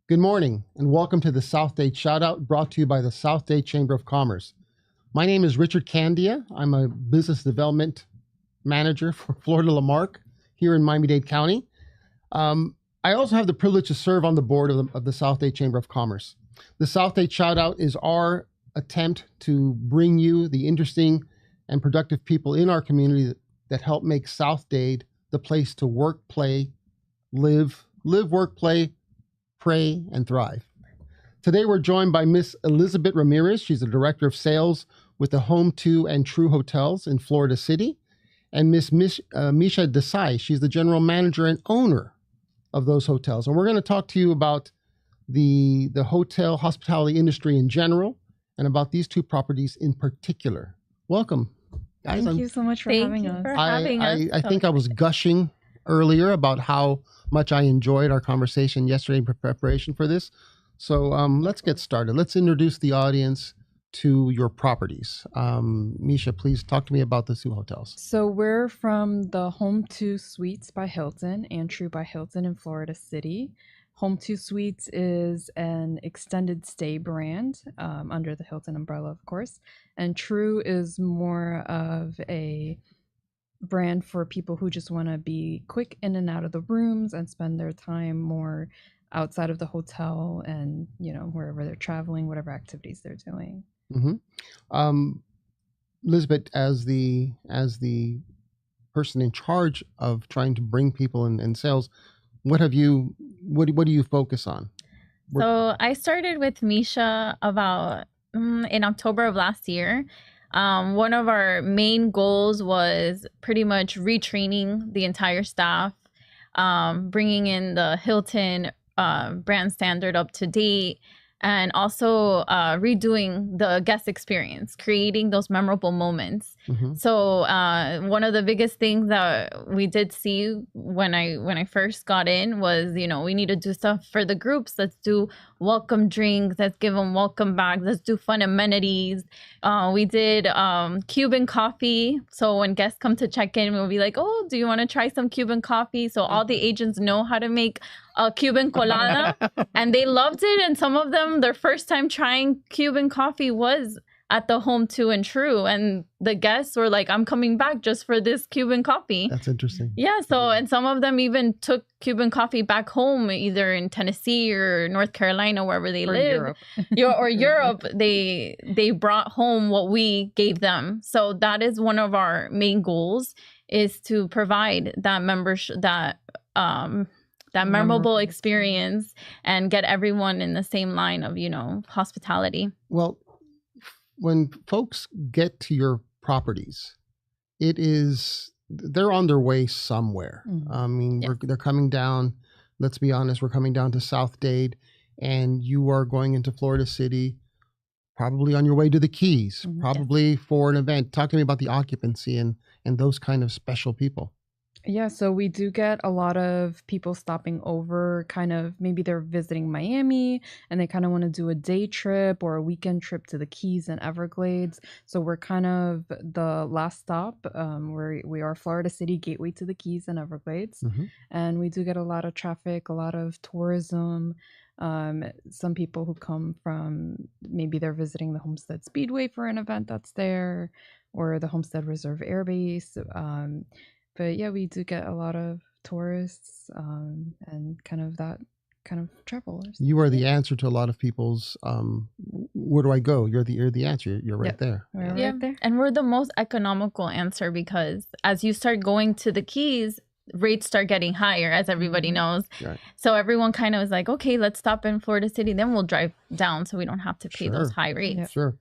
Good morning and welcome to the SouthDade Shoutout brought to you by the South-Dade Chamber of Commerce. My name is Richard Candia. I'm a business development manager for Florida Lamarck here in Miami-Dade County. I also have the privilege to serve on the board of the South-Dade Chamber of Commerce. The South-Dade Shoutout is our attempt to bring you the interesting and productive people in our community that help make South-Dade the place to work, play, live, work, play, pray, and thrive. Today we're joined by Miss Elisabet Ramirez. She's the Director of Sales with the Home2 and Tru Hotels in Florida City. And Miss Misha Desai. She's the General Manager and owner of those hotels. And we're going to talk to you about the hotel hospitality industry in general and about these two properties in particular. Welcome, guys. Thank you so much for having us. I think I was gushing earlier about how much I enjoyed our conversation yesterday in preparation for this. So let's get started. Let's introduce the audience to your properties. Misha, please talk to me about the two hotels. So we're from the Home2 Suites by Hilton and Tru by Hilton in Florida City. Home2 Suites is an extended stay brand under the Hilton umbrella, of course. And Tru is more of a brand for people who just want to be quick in and out of the rooms and spend their time more outside of the hotel and, you know, wherever they're traveling, whatever activities they're doing. Mm-hmm. Elisabet, as the person in charge of trying to bring people in sales, what do you focus on? So I started with Misha about in October of last year. One of our main goals was pretty much retraining the entire staff, bringing in the Hilton brand standard up to date, and also redoing the guest experience, creating those memorable moments. Mm-hmm. So one of the biggest things that we did see when I first got in was, you know, we need to do stuff for the groups. Let's do welcome drinks. Let's give them welcome bags. Let's do fun amenities. We did Cuban coffee. So when guests come to check in, we'll be like, oh, do you want to try some Cuban coffee? So all the agents know how to make a Cuban colada, and they loved it. And some of them, their first time trying Cuban coffee was at the Home2 and Tru, and the guests were like, I'm coming back just for this Cuban coffee. That's interesting. Yeah. So, and some of them even took Cuban coffee back home, either in Tennessee or North Carolina, wherever they live. Europe. Or Europe. They brought home what we gave them. So that is one of our main goals, is to provide that membership, that memorable experience, and get everyone in the same line of, you know, hospitality. Well, when folks get to your properties, they're on their way somewhere. Mm-hmm. I mean, yes. They're coming down. Let's be honest, we're coming down to South-Dade, and you are going into Florida City, probably on your way to the Keys, mm-hmm. probably yes. for an event. Talk to me about the occupancy and those kind of special people. Yeah, so we do get a lot of people stopping over, kind of maybe they're visiting Miami and they kind of want to do a day trip or a weekend trip to the Keys and Everglades. So we're kind of the last stop. We are Florida City, gateway to the Keys and Everglades. Mm-hmm. And we do get a lot of traffic, a lot of tourism. Some people who come from, maybe they're visiting the Homestead Speedway for an event that's there, or the Homestead Reserve Air Base. But yeah, we do get a lot of tourists and kind of that kind of travelers. You are the answer to a lot of people's, where do I go? You're the answer. You're right there. We're right there. And we're the most economical answer, because as you start going to the Keys, rates start getting higher, as everybody knows. Right. So everyone kind of is like, okay, let's stop in Florida City, then we'll drive down so we don't have to pay those high rates. Yeah. Sure.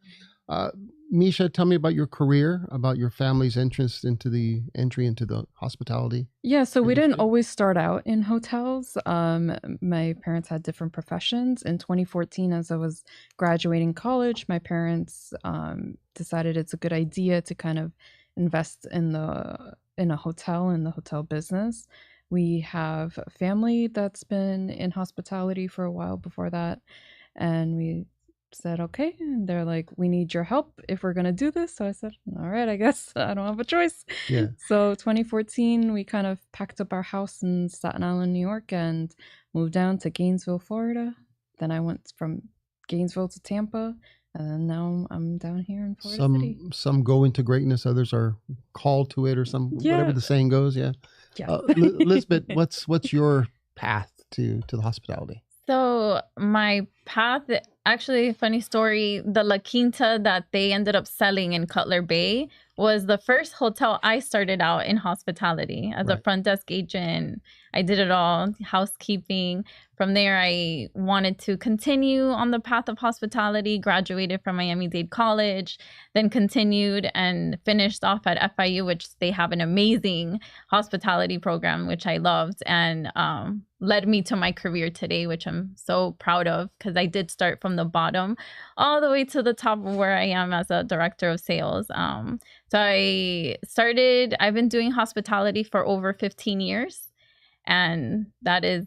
Misha, tell me about your career, about your family's interest into the entry into the hospitality. Yeah, so we didn't always start out in hotels. My parents had different professions. In 2014, as I was graduating college, my parents decided it's a good idea to kind of invest in a hotel, in the hotel business. We have a family that's been in hospitality for a while before that, and we said, okay. And they're like, we need your help if we're going to do this. So I said, all right, I guess I don't have a choice. Yeah. So 2014, we kind of packed up our house in Staten Island, New York, and moved down to Gainesville, Florida. Then I went from Gainesville to Tampa, and then now I'm down here in Florida City. Some go into greatness, others are called to it, or whatever the saying goes. Yeah. Yeah. Elisabet, what's your path to the hospitality? So my path, actually, funny story, the La Quinta that they ended up selling in Cutler Bay was the first hotel I started out in hospitality as a front desk agent. I did it all, housekeeping. From there, I wanted to continue on the path of hospitality, graduated from Miami-Dade College, then continued and finished off at FIU, which they have an amazing hospitality program, which I loved, and led me to my career today, which I'm so proud of, because I did start from the bottom all the way to the top of where I am as a director of sales. So I've been doing hospitality for over 15 years, and that is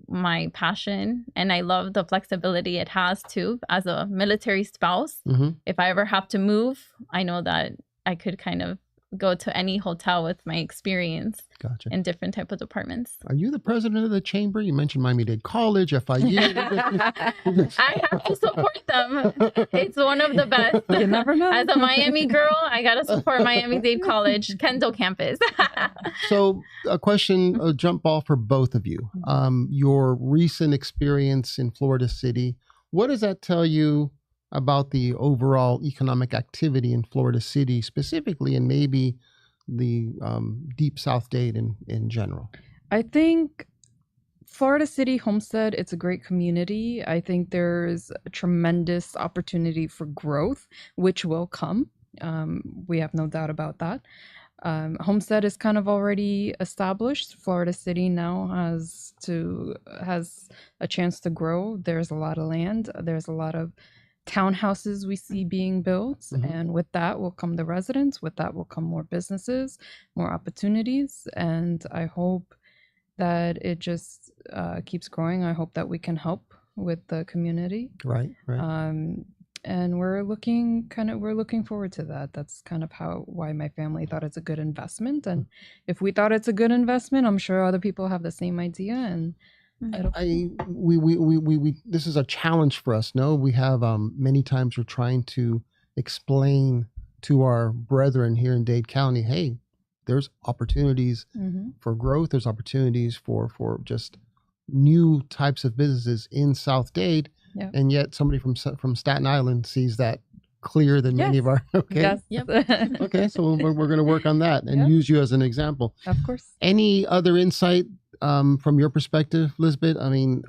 my passion. And I love the flexibility it has too. As a military spouse, if I ever have to move, I know that I could kind of go to any hotel with my experience in different type of departments. Are you the president of the chamber? You mentioned Miami-Dade College, FIU. I have to support them. It's one of the best. You never know. As a Miami girl, I got to support Miami-Dade College, Kendall campus. So a question, a jump ball for both of you. Your recent experience in Florida City, what does that tell you about the overall economic activity in Florida City specifically, and maybe the deep South-Dade in general? I think Florida City, Homestead, it's a great community. I think there's a tremendous opportunity for growth, which will come. We have no doubt about that. Homestead is kind of already established. Florida City now has a chance to grow. There's a lot of land. There's a lot of townhouses we see being built, and with that will come the residents. With that will come more businesses, more opportunities, and I hope that it just keeps growing. I hope that we can help with the community. Right. And we're looking forward to that. That's kind of why my family thought it's a good investment, and if we thought it's a good investment, I'm sure other people have the same idea. And this is a challenge for us. No, we have many times we're trying to explain to our brethren here in Dade County, hey, there's opportunities for growth. There's opportunities for just new types of businesses in South-Dade, and yet somebody from Staten Island sees that clearer than many of our. Okay. Okay, so we're going to work on that and use you as an example. Of course. Any other insight from your perspective, Elisabet? I mean,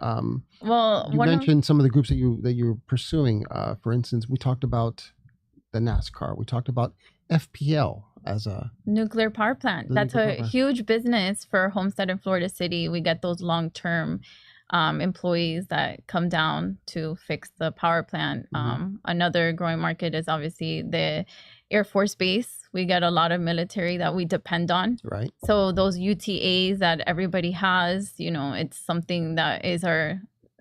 well, you mentioned some of the groups that you're pursuing. For instance, we talked about the NASCAR. We talked about FPL as a nuclear power plant. That's a huge business for Homestead in Florida City. We get those long-term employees that come down to fix the power plant. Another growing market is obviously the Air Force Base. We get a lot of military that we depend on. Right. So those UTAs that everybody has, it's something that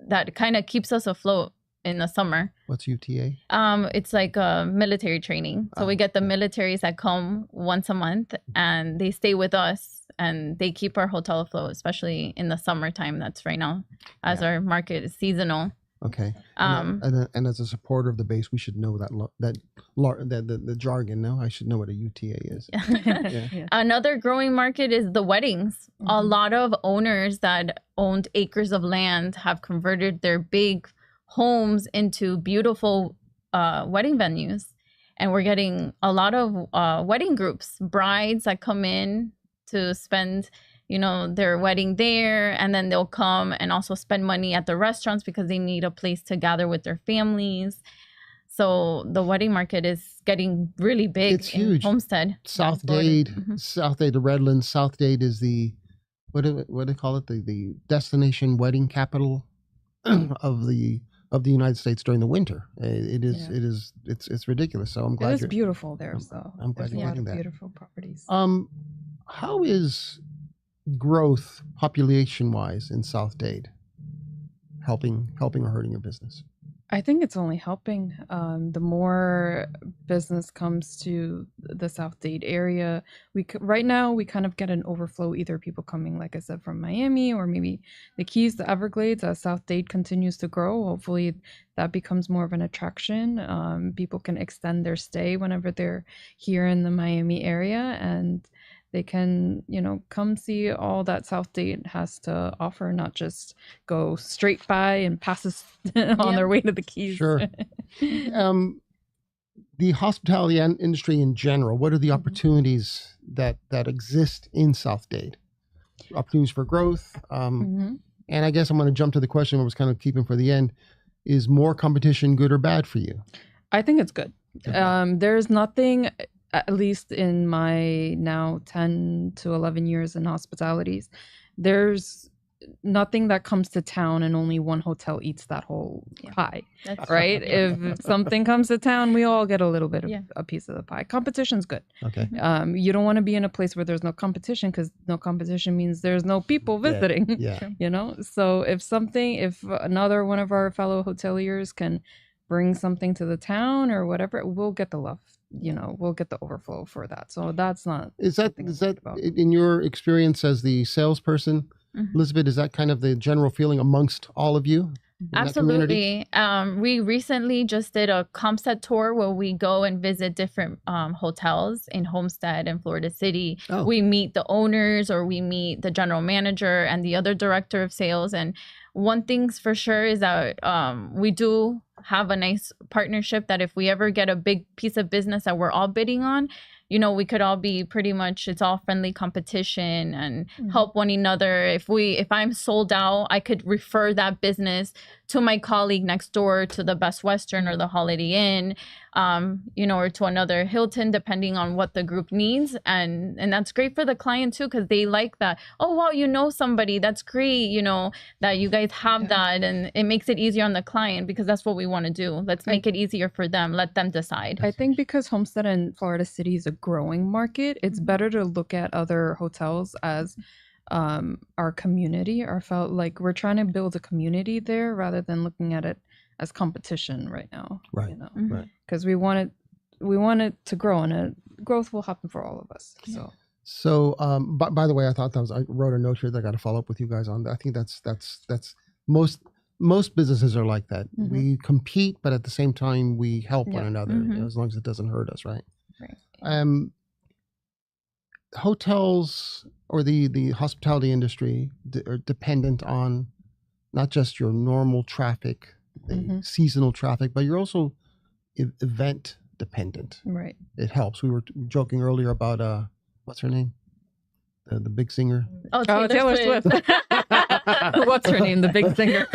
that kind of keeps us afloat in the summer. What's UTA? It's like a military training. So we get the militaries that come once a month, and they stay with us, and they keep our hotel afloat, especially in the summertime. That's right now, as our market is seasonal. Okay. And as a supporter of the base, we should know the jargon. No, I should know what a UTA is. Another growing market is the weddings. A lot of owners that owned acres of land have converted their big homes into beautiful wedding venues, and we're getting a lot of wedding groups, brides that come in to spend their wedding there, and then they'll come and also spend money at the restaurants because they need a place to gather with their families. So the wedding market is getting really big. It's huge. Homestead, South-Dade, South-Dade, the Redlands. South-Dade is the what do they call it? The destination wedding capital of the United States during the winter. It's ridiculous. So I'm glad it's beautiful there. So I'm glad you're getting that. Beautiful properties. How is growth population wise in South-Dade helping or hurting your business? I think it's only helping. The more business comes to the South-Dade area, right now we kind of get an overflow, either people coming, like I said, from Miami or maybe the Keys, the Everglades. As South-Dade continues to grow, hopefully that becomes more of an attraction. People can extend their stay whenever they're here in the Miami area, and they can, come see all that South-Dade has to offer, not just go straight by and pass us on their way to the Keys. Sure. The hospitality industry in general, what are the opportunities that exist in South-Dade? Opportunities for growth. And I guess I'm going to jump to the question I was kind of keeping for the end. Is more competition good or bad for you? I think it's good. There's nothing, at least in my now 10 to 11 years in hospitalities, there's nothing that comes to town and only one hotel eats that whole pie, right? If something comes to town, we all get a little bit of a piece of the pie. Competition's good. Okay. You don't want to be in a place where there's no competition, because no competition means there's no people visiting. Yeah. So if another one of our fellow hoteliers can bring something to the town or whatever, we'll get the love. We'll get the overflow for that. So that's not. Is that in your experience as the salesperson, Elisabet? Is that kind of the general feeling amongst all of you? Absolutely. We recently just did a Comset tour where we go and visit different hotels in Homestead and Florida City. Oh. We meet the owners, or we meet the general manager and the other director of sales. And one thing's for sure is that we do have a nice partnership, that if we ever get a big piece of business that we're all bidding on, we could all be pretty much, it's all friendly competition and help one another. If I'm sold out, I could refer that business to my colleague next door to the Best Western or the Holiday Inn, or to another Hilton, depending on what the group needs. And that's great for the client too, because they like that. Oh, wow, somebody, that's great, that you guys have that. And it makes it easier on the client, because that's what we want to do. Let's make it easier for them. Let them decide. I think because Homestead and Florida City is a growing market, it's better to look at other hotels as our community. Felt like we're trying to build a community there rather than looking at it as competition right now. Right. Right. Because we want it to grow, and growth will happen for all of us. So, by the way, I wrote a note here that I got to follow up with you guys on. I think that's most businesses are like that. We compete, but at the same time, we help one another, as long as it doesn't hurt us, right? Right. Hotels or the hospitality industry are dependent on not just your normal traffic, the seasonal traffic, but you're also event dependent. Right. It helps. We were joking earlier about what's her name? The big singer. Oh, Taylor Swift. What's her name? The big singer.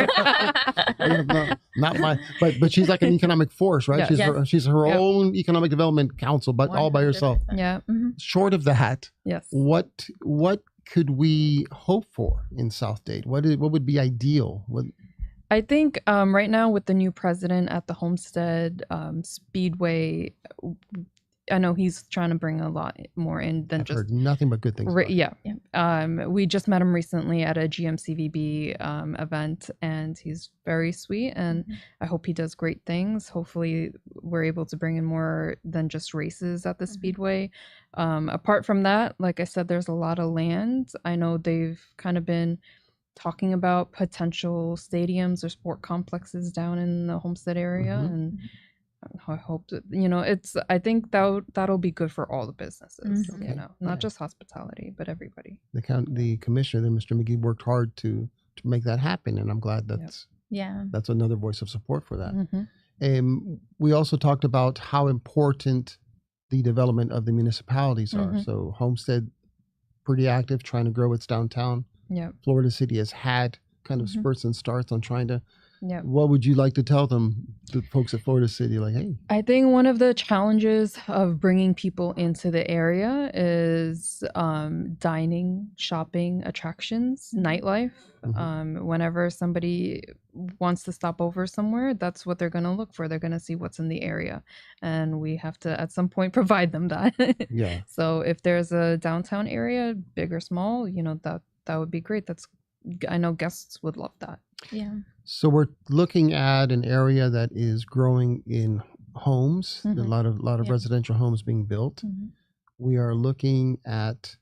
Not my, but she's like an economic force, right? She's her own economic development council, but 100%. All by herself. Yeah. Short of that, yes. What could we hope for in South-Dade? What would be ideal? I think right now with the new president at the Homestead Speedway, I know he's trying to bring a lot more in than I've just heard nothing but good things. We just met him recently at a GMCVB event, and he's very sweet, and I hope he does great things. Hopefully we're able to bring in more than just races at the Speedway. Apart from that, like I said, there's a lot of land. I know they've kind of been talking about potential stadiums or sport complexes down in the Homestead area, and I hope that, I think that'll be good for all the businesses, not just hospitality, but everybody. The commissioner, Mr. McGee, worked hard to make that happen, and I'm glad that's another voice of support for that. We also talked about how important the development of the municipalities are. So Homestead, pretty active, trying to grow its downtown. Yeah. Florida City has had kind of spurts and starts on trying to. Yeah. What would you like to tell them, the folks at Florida City? Like, hey. I think one of the challenges of bringing people into the area is dining, shopping, attractions, nightlife. Whenever somebody wants to stop over somewhere, that's what they're going to look for. They're going to see what's in the area. And we have to, at some point, provide them that. Yeah. So if there's a downtown area, big or small, that would be great. I know guests would love that. Yeah. So we're looking at an area that is growing in homes, a Mhm. lot of Yeah. residential homes being built. Mhm. We are looking at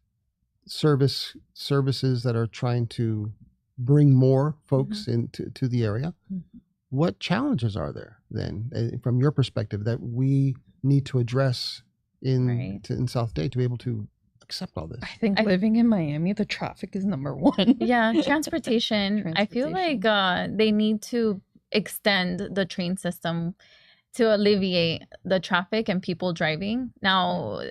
services that are trying to bring more folks into the area. Mhm. What challenges are there then, from your perspective, that we need to address Right. in South-Dade to be able to accept all this? I think living in Miami, the traffic is number one. Yeah, transportation. I feel like they need to extend the train system to alleviate the traffic and people driving. Now,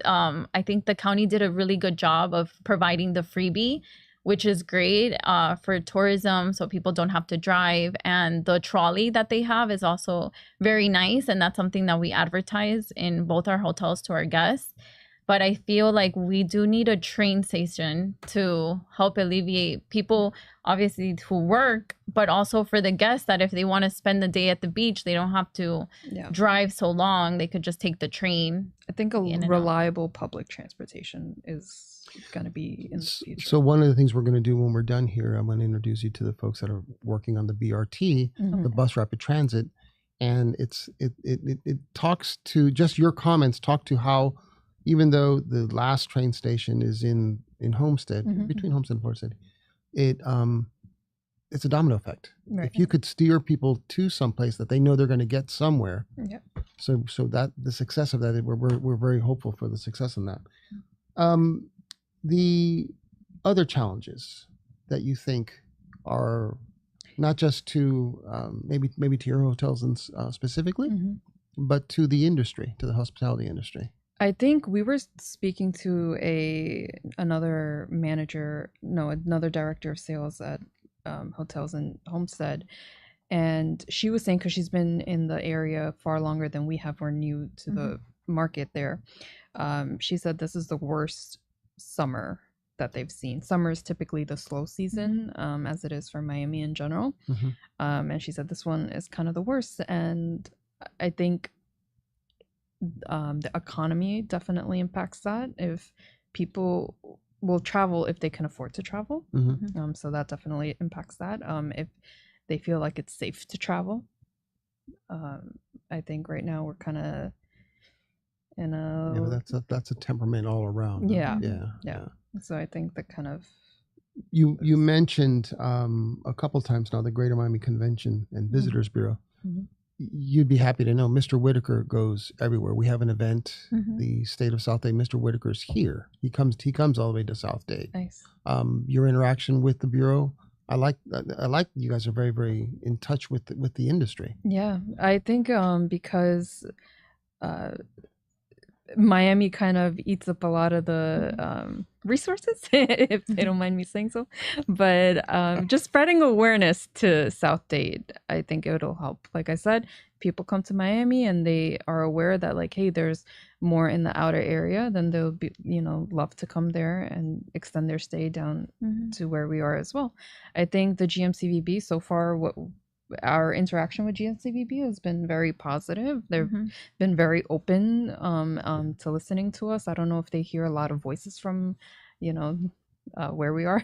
I think the county did a really good job of providing the freebie, which is great for tourism, so people don't have to drive. And the trolley that they have is also very nice, and that's something that we advertise in both our hotels to our guests. But I feel like we do need a train station to help alleviate people, obviously, who work, but also for the guests that if they want to spend the day at the beach, they don't have to drive so long. They could just take the train. I think a reliable public transportation is going to be in the future. So one of the things we're going to do when we're done here, I'm going to introduce you to the folks that are working on the BRT, the bus rapid transit, and it talks to, just your comments talk to how, even though the last train station is in Homestead, between Homestead and Florida City, it's a domino effect. Right. If you could steer people to someplace that they know they're going to get somewhere, so that the success of that, we're very hopeful for the success in that. The other challenges that you think are not just to maybe to your hotels and specifically, but to the industry, to the hospitality industry. I think we were speaking to another director of sales at hotels in Homestead, and she was saying, because she's been in the area far longer than we have, we're new to the market there. She said this is the worst summer that they've seen. Summer is typically the slow season, as it is for Miami in general. And she said this one is kind of the worst, and I think the economy definitely impacts that. If people will travel if they can afford to travel, so that definitely impacts that. If they feel like it's safe to travel, I think right now we're kind of in a but that's a temperament all around. Yeah. So I think that kind of you mentioned a couple times now the Greater Miami Convention and Visitors Bureau. You'd be happy to know Mr. Whitaker goes everywhere. We have an event, the state of South-Dade. Mr. Whitaker's here. He comes all the way to South-Dade. Nice. Your interaction with the bureau, I like you guys are very, very in touch with the industry. Yeah, I think because Miami kind of eats up a lot of the resources, if they don't mind me saying so. But just spreading awareness to South-Dade, I think it'll help. Like I said, people come to Miami and they are aware that, like, hey, there's more in the outer area, then they'll be, love to come there and extend their stay down to where we are as well. I think the GMCVB so far, our interaction with GMCVB has been very positive. They've been very open to listening to us. I don't know if they hear a lot of voices from, where we are.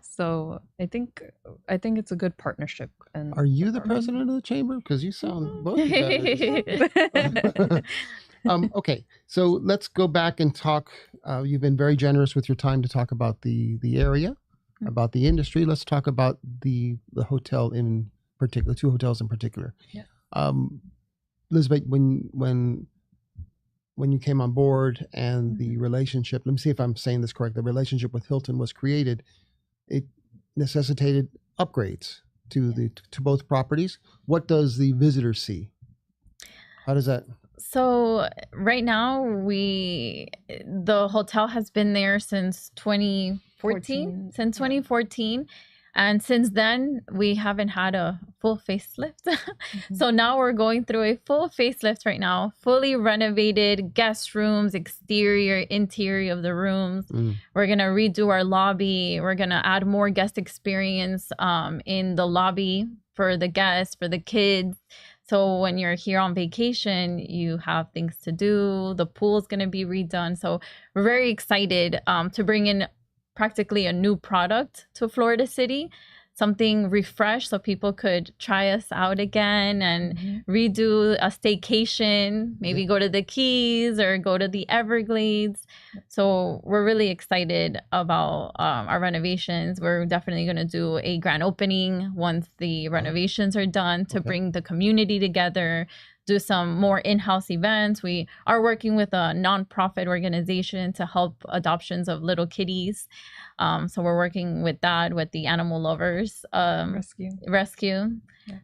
So I think it's a good partnership. And are you the president of the chamber? Because you sound both of that. Okay, so let's go back and talk. You've been very generous with your time to talk about the area, about the industry. Let's talk about the hotel in particular, two hotels in particular. Yeah. Elisabet, when you came on board and the relationship, let me see if I'm saying this correct, the relationship with Hilton was created, it necessitated upgrades to both properties. What does the visitor see? How does that? So right now the hotel has been there since 2014. Since 2014. And since then, we haven't had a full facelift. So now we're going through a full facelift right now, fully renovated guest rooms, exterior, interior of the rooms. We're going to redo our lobby. We're going to add more guest experience in the lobby for the guests, for the kids. So when you're here on vacation, you have things to do. The pool is going to be redone. So we're very excited to bring in practically a new product to Florida City. something refreshed so people could try us out again and redo a staycation, maybe go to the Keys or go to the Everglades. So we're really excited about our renovations. We're definitely going to do a grand opening once the renovations are done to bring the community together, do some more in-house events. We are working with a nonprofit organization to help adoptions of little kitties. So we're working with that, with the animal lovers rescue. Yeah.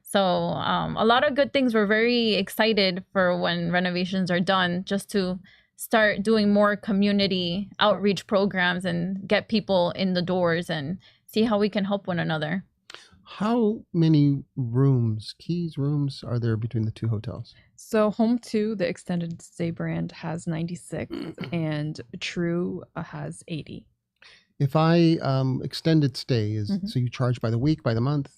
So a lot of good things. We're very excited for when renovations are done, just to start doing more community outreach programs and get people in the doors and see how we can help one another. How many keys rooms are there between the two hotels? So Home2, the extended stay brand, has 96 and Tru has 80. If I extended stay, so you charge by the week, by the month?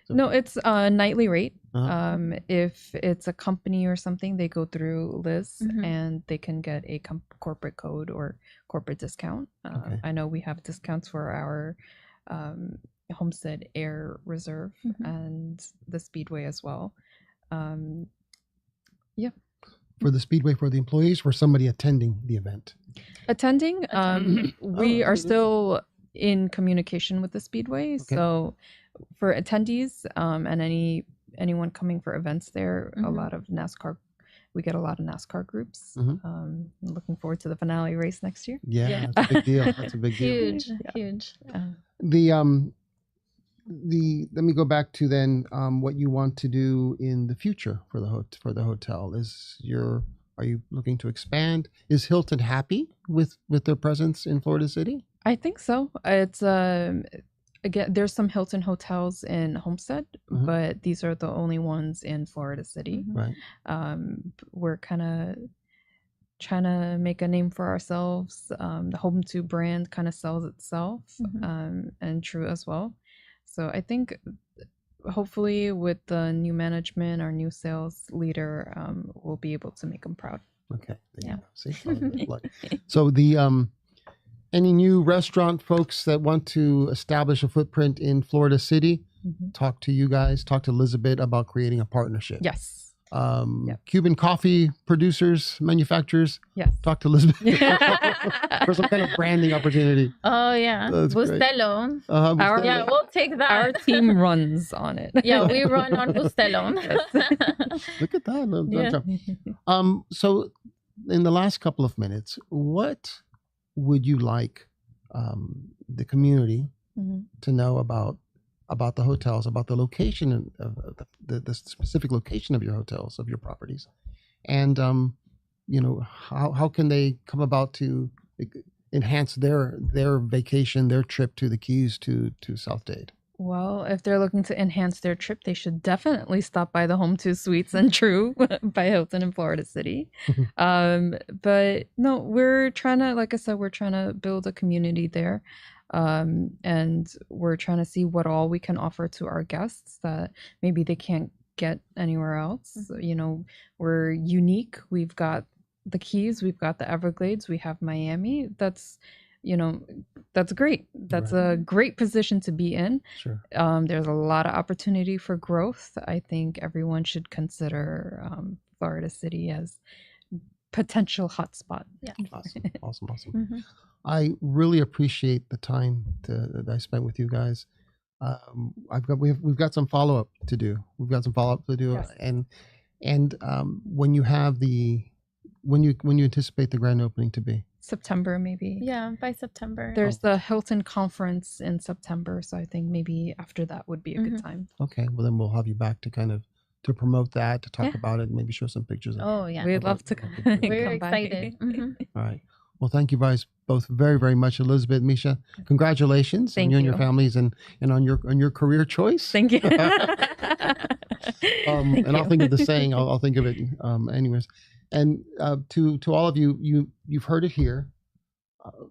So, no, it's a nightly rate. If it's a company or something, they go through Liz and they can get a corporate code or corporate discount. I know we have discounts for our Homestead Air Reserve and the Speedway as well. For the Speedway, for the employees, for somebody attending the event? Attending, we are still in communication with the Speedway. So for attendees and anyone coming for events there, a lot of NASCAR, we get a lot of NASCAR groups. Looking forward to the finale race next year. Yeah, that's a big deal. That's a big deal. Huge. Let me go back to then what you want to do in the future for the hotel. Are you looking to expand? Is Hilton happy with their presence in Florida City? I think so. It's again, there's some Hilton hotels in Homestead, but these are the only ones in Florida City. Right. We're kind of trying to make a name for ourselves. The Home2 brand kind of sells itself, and Tru as well. So I think hopefully with the new management, our new sales leader, we'll be able to make them proud. Okay. Yeah. See? So any new restaurant folks that want to establish a footprint in Florida City, talk to you guys, talk to Elisabet about creating a partnership. Yes. Cuban coffee producers, manufacturers. Yes. Talk to Elisabet for some kind of branding opportunity. Oh yeah, Bustelo. Bustelo. Yeah, we'll take that. Our team runs on it. Yeah, we run on Bustelo. Look at that. So in the last couple of minutes, what would you like the community to know about the hotels, about the location of the specific location of your hotels, of your properties, and how can they come about to enhance their vacation, their trip to the Keys, to South-Dade? Well, if they're looking to enhance their trip, they should definitely stop by the Home2 Suites and Tru by Hilton in Florida City. But no, we're trying to, like I said, we're trying to build a community there. And we're trying to see what all we can offer to our guests that maybe they can't get anywhere else. So, we're unique. We've got the Keys, we've got the Everglades, we have Miami. That's great. That's a great position to be in. Sure. There's a lot of opportunity for growth. I think everyone should consider Florida City as potential hotspot. Yeah. Awesome. I really appreciate the time that I spent with you guys. We've got some follow up to do. Yes. And when you anticipate the grand opening to be? September, maybe. Yeah, by September. There's the Hilton conference in September, so I think maybe after that would be a good time. Okay, well then we'll have you back to promote that, to talk about it, and maybe show some pictures. Oh yeah, we'd love to. We're excited. All right. Well, thank you guys both very, very much. Elisabet, Misha, congratulations on you and your families and on your career choice. Thank you. And I'll think of the saying. I'll think of it anyways. And to all of you, you've heard it here.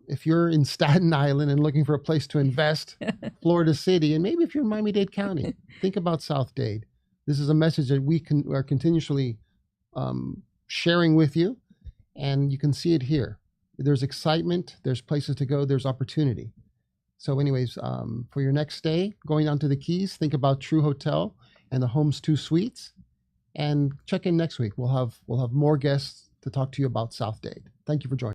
If you're in Staten Island and looking for a place to invest, Florida City, and maybe if you're in Miami-Dade County, think about South-Dade. This is a message that we are continuously sharing with you, and you can see it here. There's excitement, there's places to go, there's opportunity. So anyways, for your next stay, going down to the Keys, think about Tru Hotel and the Home2 Suites, and check in next week. We'll have more guests to talk to you about SouthDade. Thank you for joining.